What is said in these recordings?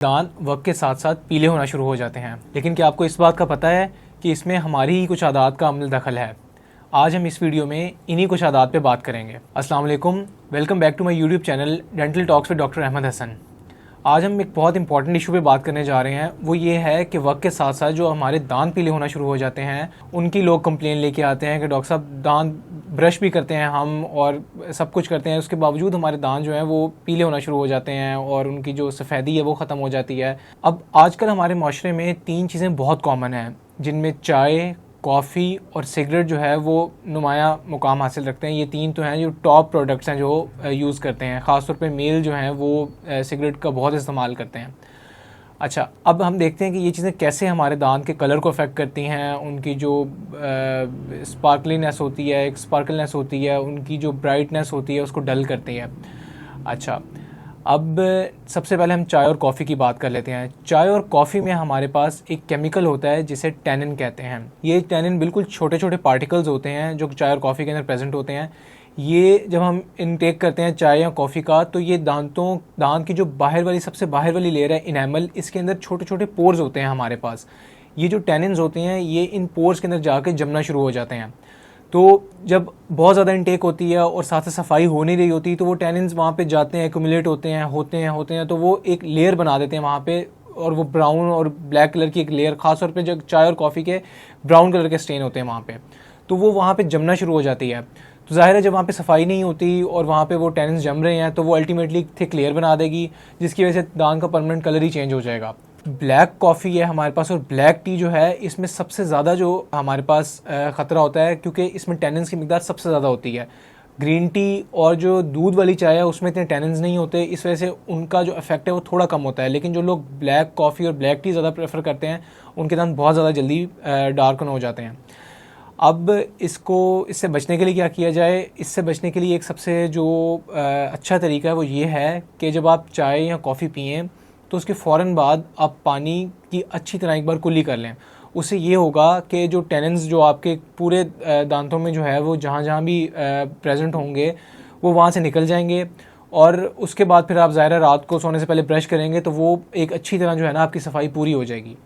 दांत वक्त के साथ साथ पीले होना शुरू हो जाते हैं, लेकिन क्या आपको इस बात का पता है कि इसमें हमारी ही कुछ आदत का अमल दखल है। आज हम इस वीडियो में इन्हीं कुछ आदत पे बात करेंगे। अस्सलाम वालेकुम, welcome back to my YouTube channel Dental Talks with doctor Ahmed Hasan. आज हम एक बहुत इंपॉर्टेंट इशू पे बात करने जा रहे हैं। वो ये है कि वक्त के साथ साथ जो हमारे दांत पीले होना शुरू हो जाते हैं, उनकी लोग कंप्लेन लेके आते हैं कि डॉक्टर साहब दांत ब्रश भी करते हैं हम और सब कुछ करते हैं, उसके बावजूद हमारे दांत जो हैं वो पीले होना शुरू हो जाते हैं और उनकी जो सफ़ेदी है वो ख़त्म हो जाती है। अब आजकल हमारे माशरे में 3 चीज़ें बहुत कॉमन हैं, जिनमें चाय, कॉफ़ी और सिगरेट जो है वो नुमाया मुकाम हासिल रखते हैं। ये 3 तो हैं जो टॉप प्रोडक्ट्स हैं जो यूज़ करते हैं। ख़ासतौर पे मेल जो हैं वो सिगरेट का बहुत इस्तेमाल करते हैं। अच्छा, अब हम देखते हैं कि ये चीज़ें कैसे हमारे दांत के कलर को अफेक्ट करती हैं। उनकी जो स्पार्कलीनेस होती है, एक स्पार्कलनेस होती है, उनकी जो ब्राइटनेस होती है उसको डल करती है। अच्छा, अब सबसे पहले हम चाय और कॉफ़ी की बात कर लेते हैं। चाय और कॉफ़ी में हमारे पास एक केमिकल होता है जिसे टैनिन कहते हैं। ये टैनिन बिल्कुल छोटे छोटे पार्टिकल्स होते हैं जो चाय और कॉफ़ी के अंदर प्रेजेंट होते हैं। ये जब हम इनटेक करते हैं चाय या कॉफ़ी का, तो ये दांत की जो सबसे बाहर वाली लेयर है इनेमल, इसके अंदर छोटे छोटे पोर्स होते हैं हमारे पास। ये जो टैनिन्स होते हैं ये इन पोर्स के अंदर जाके जमना शुरू हो जाते हैं। तो जब बहुत ज़्यादा इनटेक होती है और साथ ही सफाई हो नहीं रही होती, तो वो टैनिन्स वहाँ पे जाते हैं, एक्यूमुलेट होते हैं, तो वो एक लेयर बना देते हैं वहाँ पे, और वो ब्राउन और ब्लैक कलर की एक लेयर, खासतौर पे जब चाय और कॉफ़ी के ब्राउन कलर के स्टेन होते हैं वहाँ पे, तो वो वहाँ पे जमना शुरू हो जाती है। तो ज़ाहिर है जब वहाँ पे सफाई नहीं होती और वहाँ पे वो टैनिन्स जम रहे हैं, तो वो अल्टीमेटली थिक लेयर बना देगी, जिसकी वजह से दांत का परमानेंट कलर ही चेंज हो जाएगा। ब्लैक कॉफ़ी है हमारे पास और ब्लैक टी जो है, इसमें सबसे ज़्यादा जो हमारे पास ख़तरा होता है, क्योंकि इसमें टैनिन्स की मिकदार सबसे ज़्यादा होती है। ग्रीन टी और जो दूध वाली चाय है उसमें इतने टैनिन्स नहीं होते, इस वजह से उनका जो इफेक्ट है वो थोड़ा कम होता है। लेकिन जो लोग ब्लैक कॉफ़ी और ब्लैक टी ज़्यादा प्रेफर करते हैं, उनके दांत बहुत ज़्यादा जल्दी डार्कन हो जाते हैं। अब इससे बचने के लिए क्या किया जाए? इससे बचने के लिए एक सबसे जो अच्छा तरीका है वो ये है कि जब आप चाय या कॉफ़ी पिएं तो उसके फ़ौरन बाद आप पानी की अच्छी तरह एक बार कुल्ली कर लें। उससे ये होगा कि जो टैनिन्स जो आपके पूरे दांतों में जो है वो जहाँ जहाँ भी प्रेजेंट होंगे वो वहाँ से निकल जाएंगे, और उसके बाद फिर आप ज़ाहिर रात को सोने से पहले ब्रश करेंगे तो वो एक अच्छी तरह जो है ना आपकी सफाई पूरी हो जाएगी।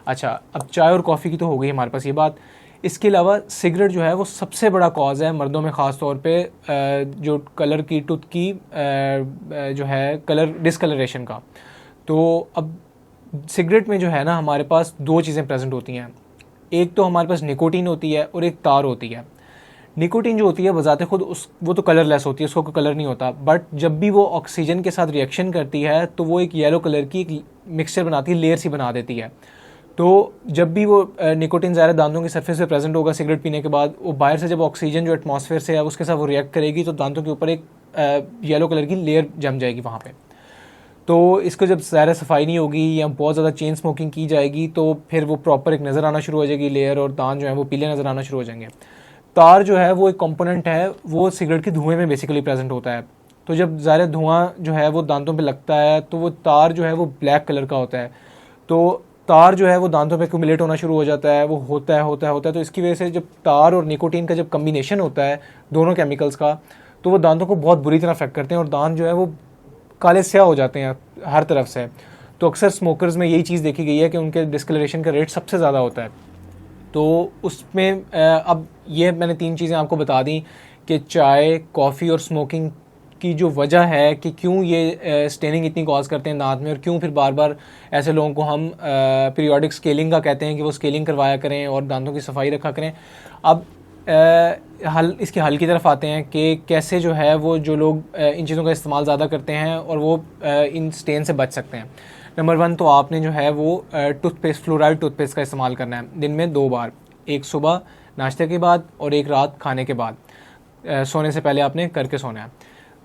अच्छा, अब चाय और कॉफ़ी की तो हो गई हमारे पास ये बात। इसके अलावा सिगरेट जो है वो सबसे बड़ा कॉज है मर्दों में, ख़ास तौर पे जो कलर की टूथ की जो है कलर डिसकलरेशन का। तो अब सिगरेट में जो है ना हमारे पास 2 चीज़ें प्रेजेंट होती हैं। एक तो हमारे पास निकोटीन होती है और एक तार होती है। निकोटीन जो होती है बजाते खुद वो तो कलरलेस होती है, उसको कोई कलर नहीं होता, बट जब भी वो ऑक्सीजन के साथ रिएक्शन करती है तो वो एक येलो कलर की एक मिक्सचर बनाती है, लेयर सी बना देती है। तो जब भी वो निकोटीन ज़्यादा दांतों की सरफेस पे प्रेजेंट होगा सिगरेट पीने के बाद, वो बाहर से जब ऑक्सीजन जो एटमॉस्फेयर से है उसके साथ वो रिएक्ट करेगी, तो दांतों के ऊपर एक येलो कलर की लेयर जम जाएगी वहाँ पे। तो इसको जब ज़्यादा सफाई नहीं होगी या बहुत ज़्यादा चेन स्मोकिंग की जाएगी तो फिर वो प्रॉपर एक नज़र आना शुरू हो जाएगी लेयर, और दांत जो है वो पीले नज़र आना शुरू हो जाएंगे। तार जो है वो एक कंपोनेंट है, वो सिगरेट के धुएं में बेसिकली प्रेजेंट होता है। तो जब ज़्यादा धुआं जो है वो दांतों पे लगता है तो वो तार जो है वो ब्लैक कलर का होता है। तो तार जो है वो दांतों पे एक्यूमुलेट होना शुरू हो जाता है, वो होता है। तो इसकी वजह से जब तार और निकोटीन का जब कम्बिनेशन होता है दोनों केमिकल्स का, तो वो दांतों को बहुत बुरी तरह अफेक्ट करते हैं और दांत जो है वो काले स्याह हो जाते हैं हर तरफ से। तो अक्सर स्मोकर्स में यही चीज़ देखी गई है कि उनके डिस्कलरेशन का रेट सबसे ज़्यादा होता है। तो उसमें अब ये मैंने 3 चीज़ें आपको बता दी कि चाय, कॉफ़ी और स्मोकिंग की जो वजह है कि क्यों ये स्टेनिंग इतनी कॉज करते हैं दांत में, और क्यों फिर बार बार ऐसे लोगों को हम पीरियोडिक स्केलिंग का कहते हैं कि वो स्केलिंग करवाया करें और दांतों की सफाई रखा करें। अब इसके हल की तरफ आते हैं कि कैसे जो है वो जो लोग इन चीज़ों का इस्तेमाल ज़्यादा करते हैं और वो इन स्टेन से बच सकते हैं। नंबर 1 तो आपने जो है वो टूथपेस्ट, फ्लोराइड टूथपेस्ट का इस्तेमाल करना है दिन में 2 बार, एक सुबह नाश्ते के बाद और एक रात खाने के बाद। सोने से पहले आपने करके सोना है।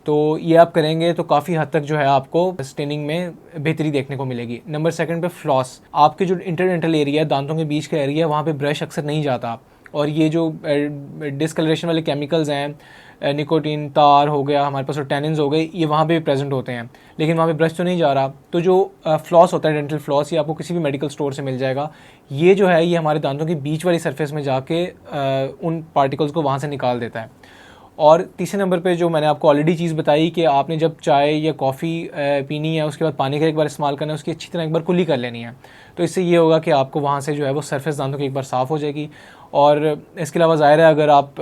तो ये आप करेंगे तो काफ़ी हद तक जो है आपको स्टेनिंग में बेहतरी देखने को मिलेगी। नंबर 2 पे फ्लॉस। आपके जो इंटरडेंटल एरिया है, दांतों के बीच का एरिया, वहाँ पे ब्रश अक्सर नहीं जाता, और ये जो डिसकलरेशन वाले केमिकल्स हैं, निकोटीन, तार हो गया हमारे पास और टैनिन्स हो गए, ये वहाँ पे भी प्रेजेंट होते हैं, लेकिन वहाँ पे ब्रश तो नहीं जा रहा। तो जो फ्लॉस होता है, डेंटल फ्लॉस, ये आपको किसी भी मेडिकल स्टोर से मिल जाएगा। ये जो है ये हमारे दांतों की बीच वाली सरफेस में जाके उन पार्टिकल्स को वहाँ से निकाल देता है। और तीसरे नंबर पे जो मैंने आपको ऑलरेडी चीज़ बताई कि आपने जब चाय या कॉफ़ी पीनी है उसके बाद पानी का एक बार इस्तेमाल करना है, उसकी अच्छी तरह एक बार कुल्ली कर लेनी है। तो इससे ये होगा कि आपको वहाँ से जो है वो सरफेस दांतों की एक बार साफ़ हो जाएगी। और इसके अलावा ज़ाहिर है अगर आप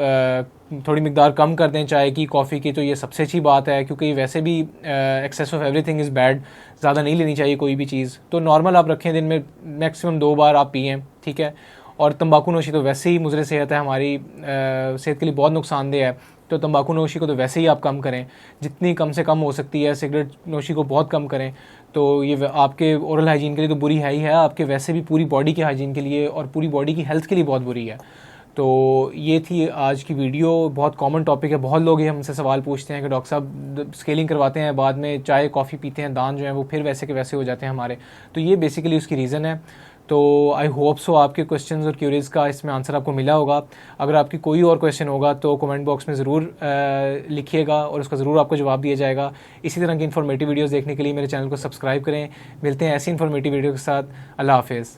थोड़ी मिकदार कम कर दें चाय की, कॉफ़ी की, तो ये सबसे अच्छी बात है, क्योंकि वैसे भी excess of everything is bad, ज़्यादा नहीं लेनी चाहिए कोई भी चीज़। तो नॉर्मल आप रखें, दिन में मैक्सिमम 2 बार आप पिएँ, ठीक है। और तंबाकू नोशी तो वैसे ही मुज़र सेहत है, हमारी सेहत के लिए बहुत नुकसानदेह है। तो तंबाकू नोशी को तो वैसे ही आप कम करें, जितनी कम से कम हो सकती है। सिगरेट नोशी को बहुत कम करें। तो ये आपके ओरल हाइजीन के लिए तो बुरी है ही है, आपके वैसे भी पूरी बॉडी के हाइजीन के लिए और पूरी बॉडी की हेल्थ के लिए बहुत बुरी है। तो ये थी आज की वीडियो। बहुत कॉमन टॉपिक है, बहुत लोग ये हमसे सवाल पूछते हैं कि डॉक्टर साहब स्केलिंग करवाते हैं, बाद में चाय कॉफ़ी पीते हैं, दांत जो हैं वो फिर वैसे के वैसे हो जाते हैं हमारे। तो ये बेसिकली उसकी रीज़न है। तो आई होप सो आपके क्वेश्चंस और क्यूरीज का इसमें आंसर आपको मिला होगा। अगर आपकी कोई और क्वेश्चन होगा तो कमेंट बॉक्स में ज़रूर लिखिएगा और उसका ज़रूर आपको जवाब दिया जाएगा। इसी तरह की इन्फॉर्मेटिव वीडियोस देखने के लिए मेरे चैनल को सब्सक्राइब करें। मिलते हैं ऐसी इन्फॉर्मेटिव वीडियो के साथ। अल्लाह हाफिज़।